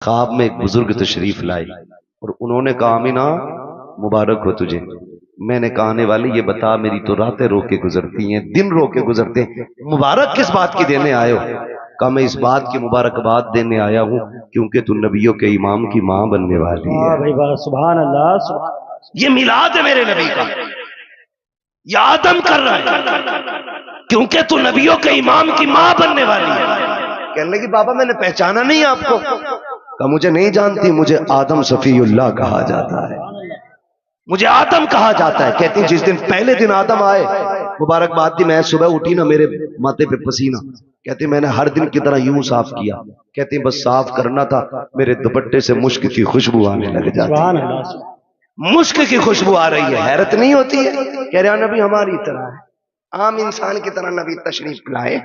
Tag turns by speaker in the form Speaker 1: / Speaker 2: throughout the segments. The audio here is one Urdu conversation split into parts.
Speaker 1: خواب میں ایک بزرگ تشریف لائے اور انہوں نے کہا آمینہ مبارک ہو تجھے۔ میں نے کہا آنے والے یہ بتا میری تو راتیں رو کے گزرتی ہیں، دن رو کے گزرتے ہیں، مبارک کس بات کی دینے آئے ہو؟ کہا میں اس بات کی مبارکباد دینے آیا ہوں کیونکہ تو نبیوں کے امام کی ماں بننے والی ہے۔
Speaker 2: بھائی بات سبحان اللہ سبحان اللہ۔
Speaker 1: یہ میلاد ہے میرے نبی کا، یہ آدم کر رہا ہے کیونکہ تو نبیوں کے امام کی ماں بننے والی ہے۔ کہنے لگی بابا میں نے پہچانا نہیں آپ کو۔ کہا مجھے نہیں جانتی، مجھے آدم صفی اللہ کہا جاتا ہے، مجھے آدم کہا جاتا ہے۔ کہتی جس دن پہلے دن آدم آئے مبارکباد دی، میں صبح اٹھی نا میرے ماتھے پہ پسینہ، کہتی میں نے ہر دن کی طرح یوں صاف کیا، کہتی بس صاف کرنا تھا میرے دوپٹے سے مشک کی خوشبو آنے لگ جاتی
Speaker 2: سبحان
Speaker 1: ہے،
Speaker 2: اللہ۔
Speaker 1: مشک کی خوشبو آ رہی ہے، حیرت نہیں ہوتی ہے؟ کہہ رہا نبی ہماری طرح ہے، عام انسان کی طرح نبی تشریف لائے،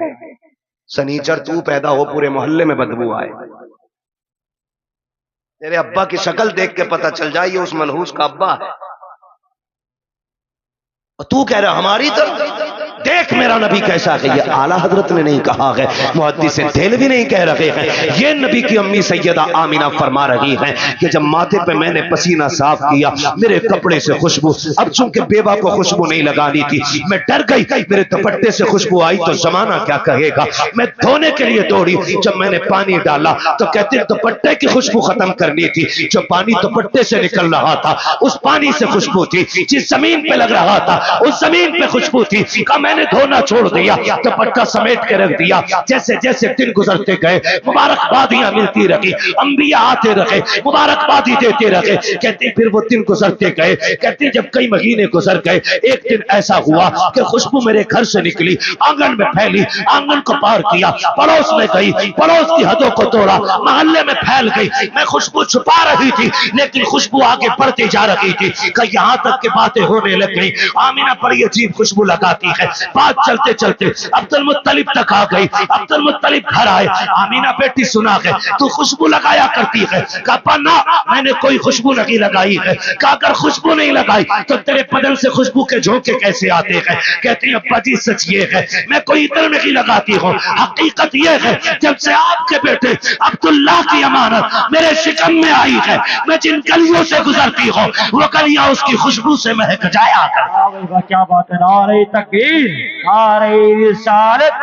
Speaker 1: سنیچر تو پیدا ہو پورے محلے میں بدبو آئے، تیرے ابا کی شکل دیکھ کے پتہ چل جائے یہ اس منحوس کا ابا ہے، اور تو کہہ رہا ہماری طرح۔ دیکھ میرا نبی کیسا ہے، یہ اعلیٰ حضرت نے نہیں کہا ہے، محدث دہلوی بھی نہیں کہہ رہے ہیں، یہ نبی کی امی سیدہ آمینہ فرما رہی ہیں کہ جب ماتھے پہ میں نے پسینہ صاف کیا میرے کپڑے سے خوشبو، اب چونکہ بیوہ کو خوشبو نہیں لگانی تھی میں ڈر گئی، میرے دوپٹے سے خوشبو آئی تو زمانہ کیا کہے گا، میں دھونے کے لیے دوڑی، جب میں نے پانی ڈالا تو کہتے دوپٹے کی خوشبو ختم کرنی تھی، جو پانی دوپٹے سے نکل رہا تھا اس پانی سے خوشبو تھی، جس زمین پہ لگ رہا تھا اس زمین پہ خوشبو تھی، کہ میں نے دھونا چھوڑ دیا، دوپٹہ سمیٹ کے رکھ دیا، جیسے جیسے دن گزرتے گئے مبارکبادیاں ملتی رہی، انبیاء آتے رہے مبارکبادی دیتے رہے، کہتے پھر وہ دن گزرتے گئے، کہتے جب کئی مہینے گزر گئے ایک دن ایسا ہوا کہ خوشبو میرے گھر سے نکلی، آنگن میں پھیلی، آنگن کو پار کیا، پڑوس میں گئی، پڑوس کی حدوں کو توڑا، محلے میں پھیل گئی، میں خوشبو چھپا رہی تھی لیکن خوشبو آگے بڑھتی جا رہی تھی کہ یہاں تک کہ باتیں ہونے لگ گئی، آمینہ بڑی عجیب خوشبو لگاتی ہے، بات چلتے چلتے عبد المطلب تک آ گئی، عبد المطلب گھر آئے، آمینہ بیٹی سنا ہے تو خوشبو لگایا کرتی ہے، کہا ابا نا میں نے کوئی خوشبو نہیں لگائی ہے، کہا اگر خوشبو نہیں لگائی تو تیرے بدن سے خوشبو کے جھونکے کیسے آتے ہیں، کہتے ہیں ابا جی سچ یہ ہے میں کوئی ادھر نہیں لگاتی ہوں، حقیقت یہ ہے جب سے آپ کے بیٹے عبداللہ کی امانت میرے شکم میں آئی ہے میں جن گلیوں سے گزرتی ہوں وہ گلیاں اس کی خوشبو سے مہک جایا کر۔
Speaker 2: کیا بات ہے، نعرہ تکبیر، نعرہ رسالت۔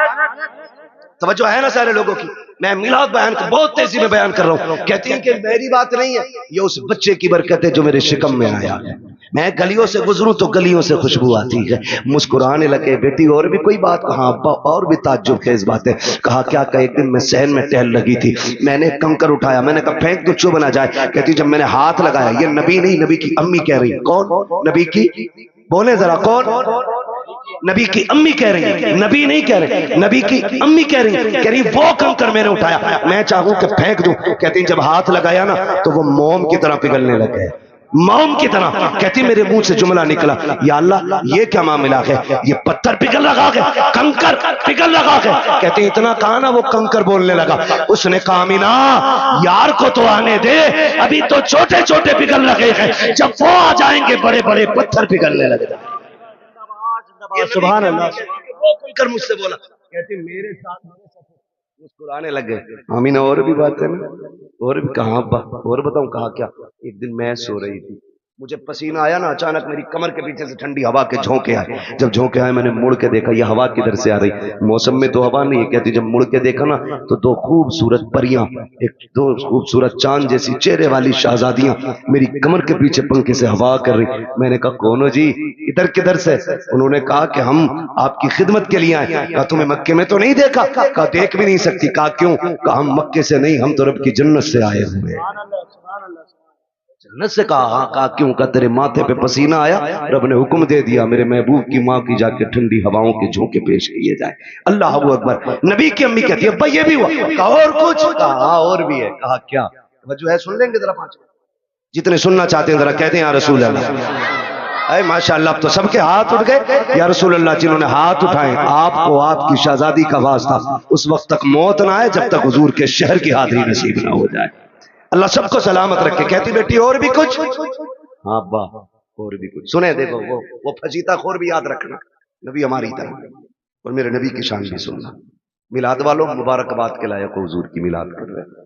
Speaker 1: توجہ ہے نا سارے لوگوں کی؟ میں میلاد بیان کو بہت تیزی میں بیان کر رہا ہوں، کہتی ہیں کہ میری بات نہیں ہے، یہ اس بچے کی برکت ہے جو میرے شکم میں آیا ہے، میں گلیوں سے گزروں تو گلیوں سے خوشبو آتی ہے، مسکرانے لگے، بیٹی اور بھی کوئی بات؟ کہا ابا اور بھی تعجب خیز بات ہے، کہا کیا کہ ایک دن میں صحن میں ٹہل لگی تھی، میں نے کنکر اٹھایا، میں نے کہا پھینک دو چوب نہ جائے، کہتی جب میں نے ہاتھ لگایا، یہ نبی نہیں نبی کی امی کہہ رہی، کون نبی کی؟ بولے ذرا کون؟ نبی کی امی کہہ رہی ہیں، نبی نہیں کہہ رہے، نبی کی امی کہہ رہی ہیں، کہہ رہی وہ کنکر میں نے اٹھایا میں چاہوں کہ پھینک دوں، کہتی ہیں جب ہاتھ لگایا نا تو وہ موم کی طرح پگھلنے لگ گئے، موم کی طرح، کہتی میرے منہ سے جملہ نکلا یا اللہ یہ کیا معاملہ ہے، یہ پتھر پگھل رہا ہے، کنکر پگھل رہا ہے، کہتی اتنا کہا نا وہ کنکر بولنے لگا، اس نے کہا آمینہ یار کو تو آنے دے، ابھی تو چھوٹے چھوٹے پگھل رہے ہیں، جب وہ آ جائیں گے بڑے بڑے پتھر پگھلنے لگ جائیں گے۔
Speaker 2: سبحان اللہ۔
Speaker 1: وہ کھل کر مجھ سے بولا، کہتی میرے ساتھ مسکرانے لگ گئے، آمینہ اور بھی بات ہے نا، اور بھی کہاں ابا اور بتاؤں، کہا کیا؟ ایک دن میں سو رہی تھی مجھے پسینہ آیا نا، اچانک میری کمر کے پیچھے سے ٹھنڈی ہوا کے جھونکے آئے، جب جھونکے آئے میں نے مڑ کے دیکھا یہ ہوا کدھر سے آ رہی، موسم میں تو ہوا نہیں ہے، کہتی جب مڑ کے دیکھا نا تو دو خوبصورت پریاں، ایک دو خوبصورت چاند جیسی چہرے والی شہزادیاں میری کمر کے پیچھے پنکھے سے ہوا کر رہی، میں نے کہا کون ہو جی، ادھر کدھر سے؟ انہوں نے کہا کہ ہم آپ کی خدمت کے لیے آئے، کہا تمہیں مکے میں تو نہیں دیکھا، کہا دیکھ بھی نہیں سکتی، کہا کیوں؟ کہا ہم مکے سے نہیں ہم تو رب کی جنت سے آئے ہوئے ہیں، جنت سے کہا ہاں، کہا کیوں؟ کہا تیرے ماتھے پہ پسینہ آیا، رب نے حکم دے دیا میرے محبوب کی ماں کی جا کے ٹھنڈی ہواؤں کے جھونکے پیش کیے جائے، اللہ اکبر۔ نبی کی امی کہتی ہے ابا یہ بھی ہوا، کہا اور کچھ؟ کہا ہاں اور بھی ہے، کہا کیا؟ توجہ ہے سن لیں گے ذرا پانچ، جتنے سننا چاہتے ہیں ذرا کہتے ہیں یا رسول اللہ، اے ماشاءاللہ اب تو سب کے ہاتھ اٹھ گئے، یا رسول اللہ، جنہوں نے ہاتھ اٹھائے آپ کو آپ کی شہزادی کا واسطہ اس وقت تک موت نہ آئے جب تک حضور کے شہر کی حاضری نصیب نہ ہو جائے، اللہ سب کو سلامت رکھے۔ کہتی بیٹی اور بھی کچھ؟ ہاں ابا اور بھی کچھ، سنیں دیکھو وہ فجیتا خور بھی یاد رکھنا، نبی ہماری طرح، اور میرے نبی کی شان بھی سننا۔ میلاد والوں مبارکباد کے لائق حضور کی میلاد کر رہے ہیں،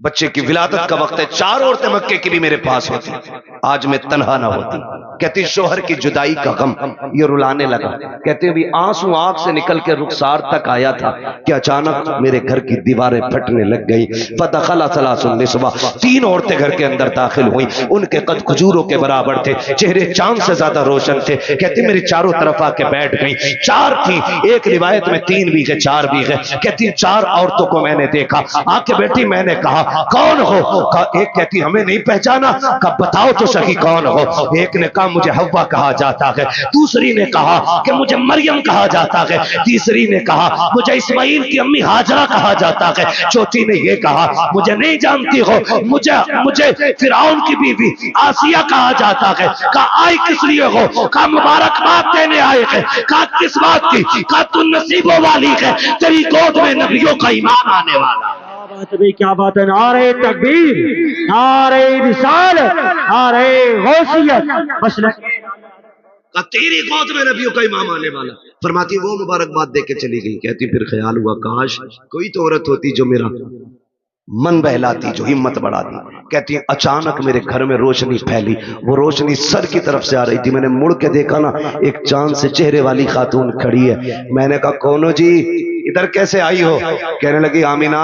Speaker 1: بچے کی ولادت کا وقت ہے، 4 عورتیں مکے کی بھی میرے پاس ہوتی، آج میں تنہا نہ ہوتی۔ کہتی شوہر کی جدائی کا غم، یہ رلانے لگا۔ کہتے بھی آنسو آنکھ سے نکل کے رخسار تک آیا تھا کہ اچانک میرے گھر کی دیواریں پھٹنے لگ گئی۔ فدخل ثلاث النسوہ، 3 عورتیں گھر کے اندر داخل ہوئیں، ان کے قد کھجوروں کے برابر تھے، چہرے چاند سے زیادہ روشن تھے۔ کہتی میری چاروں طرف آ کے بیٹھ گئیں، 4 تھیں، ایک روایت میں 3 بھی گئے 4 بھی گئے۔ کہتی 4 عورتوں کو میں نے دیکھا، آ کے بیٹھی، میں نے کہا کون ہو؟ ایک کہتی ہمیں نہیں پہچانا، کہا بتاؤ تو صحیح کون ہو؟ ایک نے کہا مجھے حوا کہا جاتا ہے، دوسری نے کہا کہ مجھے مریم کہا جاتا ہے، تیسری نے کہا مجھے اسماعیل کی امی ہاجرہ کہا جاتا ہے، چوتھی نے یہ کہا مجھے نہیں جانتی ہو، مجھے فرعون کی بیوی آسیہ کہا جاتا ہے۔ کہا آئی کس لیے ہو؟ کہا مبارکباد دینے آئے ہیں۔ کہا کس بات کی؟ کہا تو نصیبوں والی ہے، تیری گود میں نبیوں کا ایمان آنے والا۔
Speaker 2: کیا بات ہے، نعرہ تکبیر، نعرہ رسالت، نعرہ غوثیت، مسلک
Speaker 1: تیری گود میں نبیوں کا امام آنے والا۔ فرماتی وہ مبارکباد دے کے چلی گئی۔ کہتی پھر خیال ہوا کاش کوئی تو عورت ہوتی جو میرا من بہلاتی، جو ہمت بڑھاتی۔ کہتی اچانک میرے گھر میں روشنی پھیلی، وہ روشنی سر کی طرف سے آ رہی تھی، میں نے مڑ کے دیکھا نا، ایک چاند سے چہرے والی خاتون کھڑی ہے۔ میں نے کہا کونو جی، ادھر کیسے آئی ہو؟ کہنے لگی آمینہ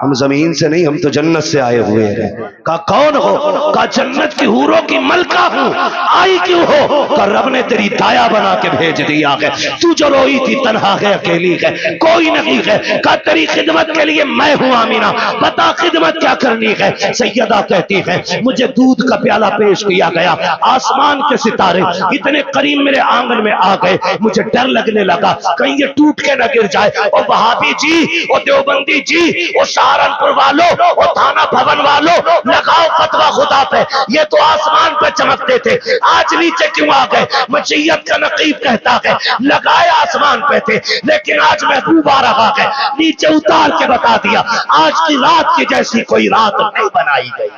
Speaker 1: ہم زمین سے نہیں، ہم تو جنت سے آئے ہوئے ہیں۔ کہا کون ہو؟ کہا جنت کی حوروں کی ملکہ ہوں۔ آئی کیوں ہو؟ کہا رب نے تیری دایا بنا کے بھیج دیا ہے، تو جو روئی تھی تنہا ہے، اکیلی ہے، کوئی نہیں ہے۔ کہا تیری خدمت کے لیے میں ہوں آمینہ، بتا خدمت کیا کرنی ہے؟ سیدہ کہتی ہے مجھے دودھ کا پیالہ پیش کیا گیا، آسمان کے ستارے اتنے قریب میرے آنگن میں آ گئے، مجھے ڈر لگنے لگا کہیں یہ ٹوٹ کے نہ گر جائے۔ او وہابی جی، او دیوبندی جی، او سہارنپور والو، او تھانہ بھون والو، لگاؤ فتویٰ خدا پہ، یہ تو آسمان پہ چمکتے تھے، آج نیچے کیوں آ گئے؟ مشیت کا نقیب کہتا ہے لگائے آسمان پہ تھے، لیکن آج محبوب آ رہا ہے، نیچے اتار کے بتا دیا آج کی رات کی جیسی کوئی رات نہیں بنائی گئی۔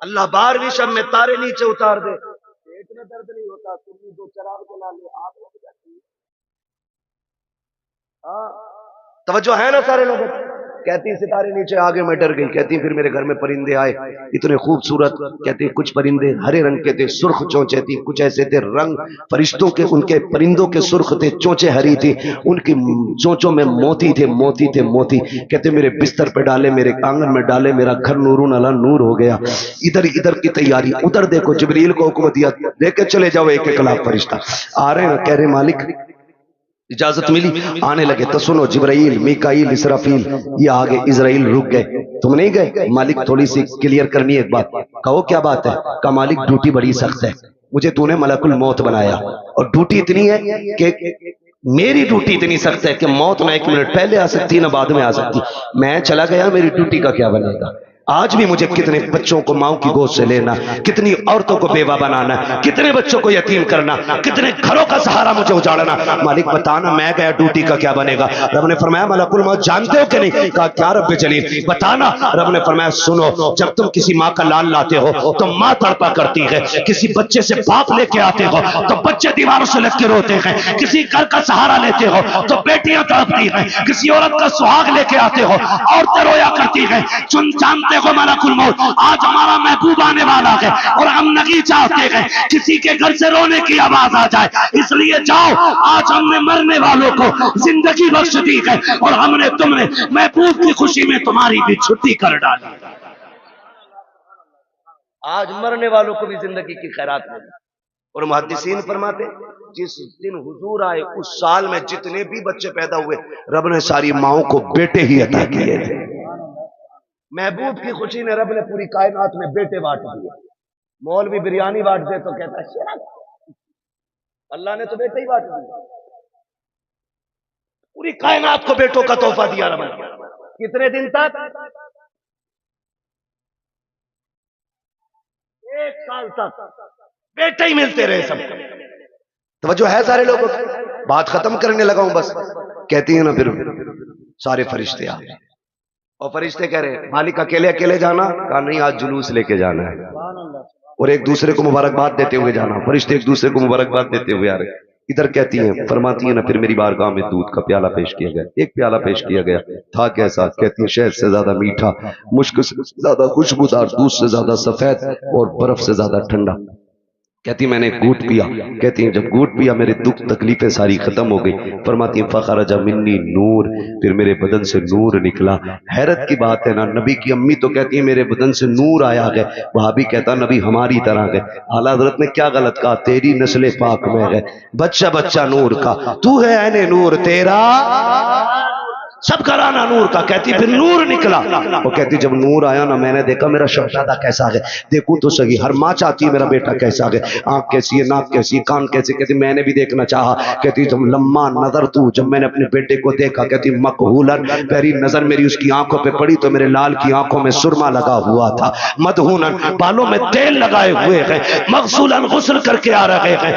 Speaker 1: اللہ 12ویں شب میں تارے نیچے اتار دے، پیٹ میں درد نہیں ہوتا، تم 2 چراغ جلا لے، آگ لگ جاتی ہے۔ توجہ ہے نا سارے لوگ؟ کہتی ستارے نیچے آگے میں ڈر گئی۔ کہتی پھر میرے گھر میں پرندے آئے اتنے خوبصورت، کہتی کچھ پرندے ہرے رنگ کے تھے، سرخ چونچے تھی، کچھ ایسے تھے رنگ فرشتوں کے، ان کے پرندوں کے سرخ تھے، چونچے ہری تھی، ان کی چونچوں میں موتی تھے، موتی تھے موتی۔ کہتے میرے بستر پہ ڈالے، میرے آنگن میں ڈالے، میرا گھر نورون علی نور ہو گیا۔ ادھر کی تیاری، ادھر دیکھو جبریل کو حکم دیا لے کے چلے جاؤ ایک ایک لاکھ فرشتہ آ رہے ہیں۔ کہہ رہے مالک اجازت ملی، آنے لگے تو سنو جبرائیل، میکائیل، اسرافیل، یہ آگے اسرائیل رک گئے، تم نہیں گئے؟ مالک تھوڑی سی کلیئر کرنی ہے ایک بات۔ کہو کیا بات ہے؟ کہا مالک ڈیوٹی بڑی سخت ہے، مجھے تو نے ملک الموت بنایا، اور ڈیوٹی اتنی ہے کہ میری ڈیوٹی اتنی سخت ہے کہ موت نہ 1 منٹ پہلے آ سکتی نہ بعد میں آ سکتی، میں چلا گیا میری ڈیوٹی کا کیا بنے گا؟ آج بھی مجھے کتنے بچوں کو ماں کی گود سے لینا، کتنی عورتوں کو بیوہ بنانا، کتنے بچوں کو یتیم کرنا، کتنے گھروں کا سہارا مجھے اجاڑنا۔ مالک بتانا میں گیا ڈیوٹی کا کیا بنے گا؟ رب نے فرمایا ملک الموت جانتے ہو کہ نہیں؟ کہا کیا رب جلیل بتانا۔ رب نے فرمایا سنو، جب تم کسی ماں کا لال لاتے ہو تو ماں تڑپا کرتی ہے، کسی بچے سے باپ لے کے آتے ہو تو بچے دیواروں سے لگ کے روتے ہیں، کسی گھر کا سہارا لیتے ہو تو بیٹیاں تڑپتی ہیں، کسی عورت کا سہاگ لے کے آتے ہو عورتیں رویا کرتی ہیں۔ جانتے ہو ملک الموت آج ہمارا محبوب آنے والا ہے، اور ہم نہیں چاہتے ہیں کسی کے گھر سے رونے کی آواز آ جائے، اس لیے جاؤ، آج ہم نے مرنے والوں کو زندگی بخش دی ہے، اور ہم نے تم نے محبوب کی خوشی میں تمہاری بھی چھٹی کر ڈالی۔ آج مرنے والوں کو بھی زندگی کی خیرات ملی۔ اور محدثین فرماتے جس دن حضور آئے اس سال میں جتنے بھی بچے پیدا ہوئے رب نے ساری ماؤں کو بیٹے ہی عطا کیے تھے۔ محبوب کی خوشی نے رب نے پوری کائنات میں بیٹے بانٹ دیے۔ مولوی بریانی بانٹ دے تو کہتا ہے اللہ نے تو بیٹے ہی بانٹ دیے، پوری کائنات کو بیٹوں کا تحفہ دیا رب نے۔ کتنے دن تک؟ 1 سال تک بیٹے ہی ملتے رہے سب۔ توجہ ہے سارے لوگوں؟ بات ختم کرنے لگا ہوں بس۔ کہتی ہیں نا پھر سارے فرشتے آ گئے، اور فرشتے کہہ رہے مالک اکیلے جانا؟ کہا نہیں آج جلوس لے کے جانا ہے، اور ایک دوسرے کو مبارکباد دیتے ہوئے جانا۔ فرشتے ایک دوسرے کو مبارکباد دیتے ہوئے آ رہے۔ ادھر کہتی ہیں، فرماتی ہیں نا، پھر میری بارگاہ میں دودھ کا پیالہ پیش کیا گیا، ایک پیالہ پیش کیا گیا، تھا کیسا؟ کہتی ہیں شہد سے زیادہ میٹھا، مشک سے زیادہ خوشبودار، دودھ سے زیادہ سفید اور برف سے زیادہ ٹھنڈا۔ کہتی میں نے گھونٹ پیا، کہتی ہیں جب گھونٹ پیا میرے دکھ تکلیفیں ساری ختم ہو گئی۔ فرماتی ہیں فخرج منی نور، پھر میرے بدن سے نور نکلا۔ حیرت کی بات ہے نا، نبی کی امی تو کہتی ہیں میرے بدن سے نور آیا ہے، وہاں بھی کہتا نبی ہماری طرح ہے۔ اعلیٰ حضرت نے کیا غلط کہا؟ تیری نسل پاک میں ہے بچہ بچہ نور کا، تو ہے عین نور، تیرا سب گھرانہ نور کا۔ کہتی پھر نور نکلا، وہ کہتی جب نور آیا نا میں نے دیکھا میرا شہزادہ کیسا ہے، دیکھوں تو صحیح، ہر ماں چاہتی ہے میرا بیٹا کیسا ہے، آنکھ کیسی ہے، ناک کیسی ہے، کان کیسے، کہتی میں نے بھی دیکھنا چاہا۔ کہتی جب لما نظر تو، جب میں نے اپنے بیٹے کو دیکھا، کہتی مقہولن، پہلی نظر میری اس کی آنکھوں پہ پڑی تو میرے لال کی آنکھوں میں سرما لگا ہوا تھا، مدہونن، بالوں میں تیل لگائے ہوئے ہیں، مغسولن، غسل کر کے آ رہے ہیں،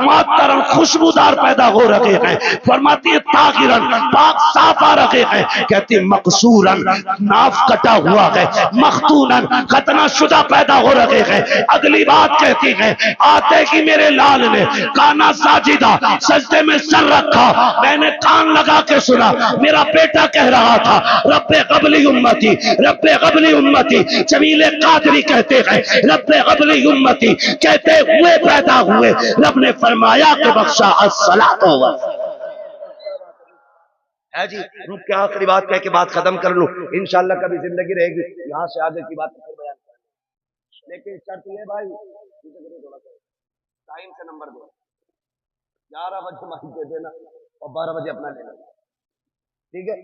Speaker 1: معطرن خوشبودار پیدا ہو رہے ہیں۔ فرماتی ہے طاہرن، پاک صاف آ رہے ہیں۔ کہتی مقصورن، ناف کٹا ہوا ہے، مختونن، ختنہ شدہ پیدا ہو رہے ہیں۔ اگلی بات کہتی ہے آتے ہی میرے لال نے کانا ساجدہ، سجدے میں سر رکھا، میں نے کان لگا کے سنا، میرا بیٹا کہہ رہا تھا رب قبلی امتی، رب قبلی امتی۔ جمیل قادری کہتے ہیں رب قبلی امتی کہتے ہوئے پیدا ہوئے، رب نے فرمایا کہ بخشا الصلاۃ و ہے جی۔ رک کے آخری بات کہہ کے بات ختم کر لوں، انشاءاللہ کبھی زندگی رہے گی یہاں سے آگے کی بات پھر بیان کریں، لیکن شرط یہ بھائی ٹائم سے نمبر دو، 11 بجے مائک دے دینا اور 12 بجے اپنا لینا، ٹھیک ہے؟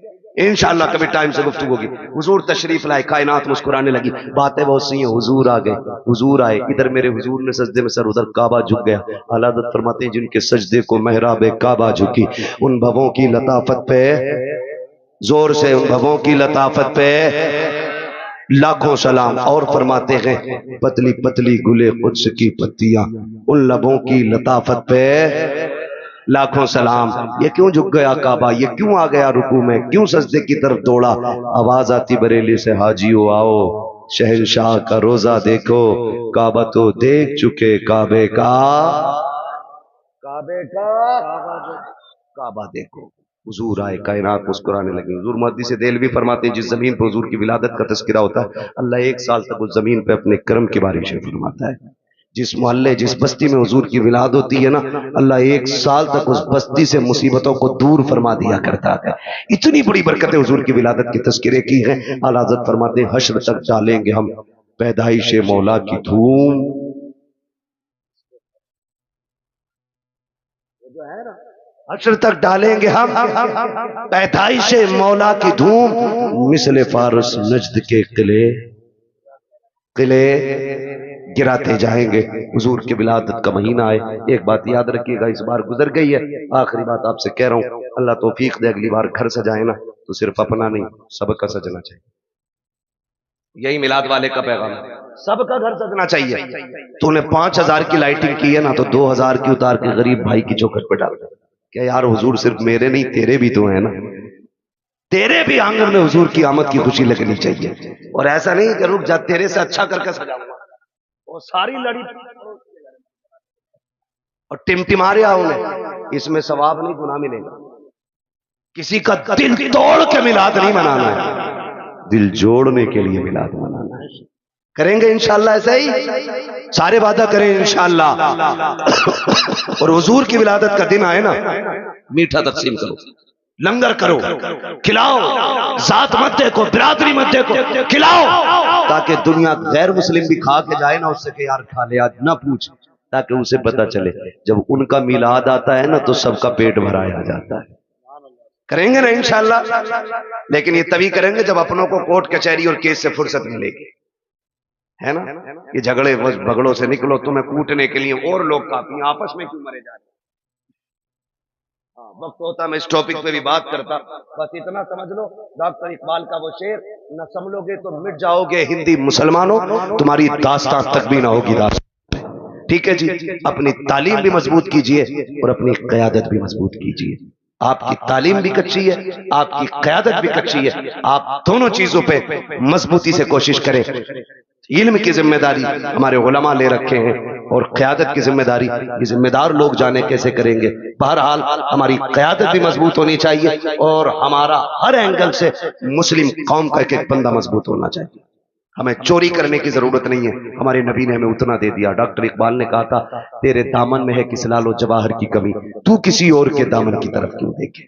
Speaker 1: انشاءاللہ کبھی ٹائم سے گفتگو ہوگی۔ حضور تشریف لائے، کائنات مسکرانے لگی، باتیں بہت سی ہیں، حضور آ گئے، حضور آئے، ادھر میرے حضور نے سجدے میں سر، ادھر کعبہ جھک گیا۔ اعلیٰ حضرت فرماتے ہیں جن کے سجدے کو محراب کعبہ جھکی، ان بھووں کی لطافت پہ، زور سے، ان بھووں کی لطافت پہ لاکھوں سلام۔ اور فرماتے ہیں پتلی پتلی گلے قدس کی پتیاں، ان لبوں کی لطافت پہ لاکھوں سلام۔ یہ کیوں جھک گیا کعبہ، یہ کیوں آ گیا رکوع میں، کیوں سجدے کی طرف دوڑا؟ آواز آتی بریلی سے حاجیو آؤ، شہنشاہ کا روزہ دیکھو، کعبہ تو دیکھ چکے، کعبے کا کعبہ دیکھو۔ حضور آئے، کائنات مسکرانے لگی۔ حضور محدث دہلوی فرماتے ہیں جس زمین پر حضور کی ولادت کا تذکرہ ہوتا ہے اللہ 1 سال تک اس زمین پہ اپنے کرم کی بارشیں فرماتا ہے۔ جس محلے، جس بستی میں حضور کی ولادت ہوتی ہے نا، اللہ 1 سال تک اس بستی سے مصیبتوں کو دور فرما دیا کرتا ہے۔ اتنی بڑی برکتیں حضور کی ولادت کی تذکرے کی ہیں۔ اعلیٰ حضرت فرماتے ہیں حشر تک ڈالیں گے ہم پیدائش مولا کی دھوم، حشر تک ڈالیں گے ہم پیدائش مولا کی دھوم، مثل فارس نجد کے قلعے گراتے جائیں گے۔ حضور کی ولادت کا مہینہ آئے، ایک بات یاد رکھیے گا، اس بار گزر گئی ہے، آخری بات آپ سے کہہ رہا ہوں، اللہ توفیق دے اگلی بار گھر سجائے نا تو صرف اپنا نہیں سب کا سجنا چاہیے۔ یہی میلاد والے کا پیغام ہے، سب کا گھر سجنا چاہیے۔ تو نے 5000 کی لائٹنگ کی ہے نا تو 2000 کی اتار کے غریب بھائی کی چوکھٹ پہ ڈال دے کہ یار حضور صرف میرے نہیں تیرے بھی تو ہیں نا، تیرے بھی آنگن میں حضور کی آمد کی خوشی لگنی چاہیے۔ اور ایسا نہیں کہ رک جا تیرے سے اچھا کر کے سجاؤں گا، وہ ساری لڑی اور ٹمٹما رہا انہیں، اس میں ثواب نہیں گناہ ملے گا۔ کسی کا دل توڑ کے میلاد نہیں منانا ہے، دل جوڑنے کے لیے میلاد منانا ہے۔ کریں گے انشاءاللہ ایسا ہی، سارے وعدہ کریں انشاءاللہ۔ اور حضور کی ولادت کا دن آئے نا، میٹھا تقسیم کرو، لنگر کرو، کھلاؤ، ذات مت دیکھو، برادری مت دیکھو، کھلاؤ، تاکہ دنیا غیر مسلم بھی کھا کے جائے نا اس سے کہ یار کھا لے آج، نہ پوچھ، تاکہ اسے پتا چلے جب ان کا میلاد آتا ہے نا تو سب کا پیٹ بھرایا جاتا ہے۔ کریں گے نا انشاءاللہ، لیکن یہ تبھی کریں گے جب اپنوں کو کوٹ کچہری اور کیس سے فرصت ملے گی، ہے نا؟ یہ جھگڑے بھگڑوں سے نکلو، تمہیں کوٹنے کے لیے اور لوگ کافی ہیں، آپس میں کیوں مرے جا رہے ہیں؟ وقت ہوتا میں اس ٹاپک پہ بھی بات کرتا، بس اتنا سمجھ لو ڈاکٹر اقبال کا وہ شعر، نہ سنبھلو گے تو مٹ جاؤ گے ہندی مسلمانوں، تمہاری داستان تک بھی نہ ہوگی داستان۔ ٹھیک ہے جی، اپنی تعلیم بھی مضبوط کیجئے اور اپنی قیادت بھی مضبوط کیجئے۔ آپ کی تعلیم بھی کچی ہے، آپ کی قیادت بھی کچی ہے، آپ دونوں چیزوں پہ مضبوطی سے کوشش کریں۔ علم کی ذمہ داری ہمارے علماء لے رکھے ہیں، اور قیادت کی ذمہ داری یہ ذمہ دار لوگ جانے کیسے کریں گے. بہرحال ہماری قیادت بھی مضبوط ہونی چاہیے اور ہمارا ہر اینگل سے مسلم قوم کا ایک ایک بندہ مضبوط ہونا چاہیے. ہمیں چوری کرنے کی ضرورت نہیں ہے. ہمارے نبی نے ہمیں اتنا دے دیا. ڈاکٹر اقبال نے کہا تھا تیرے دامن میں ہے کس لال و جواہر کی کمی, تو کسی اور کے دامن کی طرف کیوں دیکھے.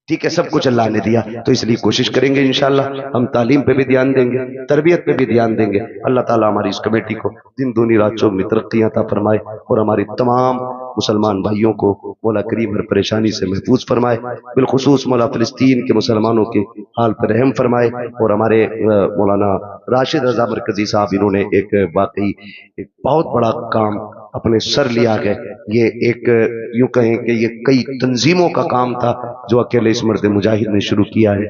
Speaker 1: ٹھیک ہے, سب کچھ اللہ نے دیا تو اس لیے کوشش کریں گے انشاءاللہ ہم تعلیم پہ بھی دھیان دیں گے, تربیت پہ بھی دھیان دیں گے. اللہ تعالیٰ ہماری اس کمیٹی کو دن دونی رات چوگنی ترقی عطا فرمائے اور ہماری تمام مسلمان بھائیوں کو مولا کریم ہر پریشانی سے محفوظ فرمائے. بالخصوص مولا فلسطین کے مسلمانوں کے حال پر رحم فرمائے. اور ہمارے مولانا راشد رضا مرکزی صاحب, انہوں نے ایک واقعی ایک بہت بڑا کام اپنے سر لیا گئے. یہ ایک یوں کہیں کہ یہ کئی تنظیموں کا کام تھا جو اکیلے اس مرد مجاہد نے شروع کیا ہے.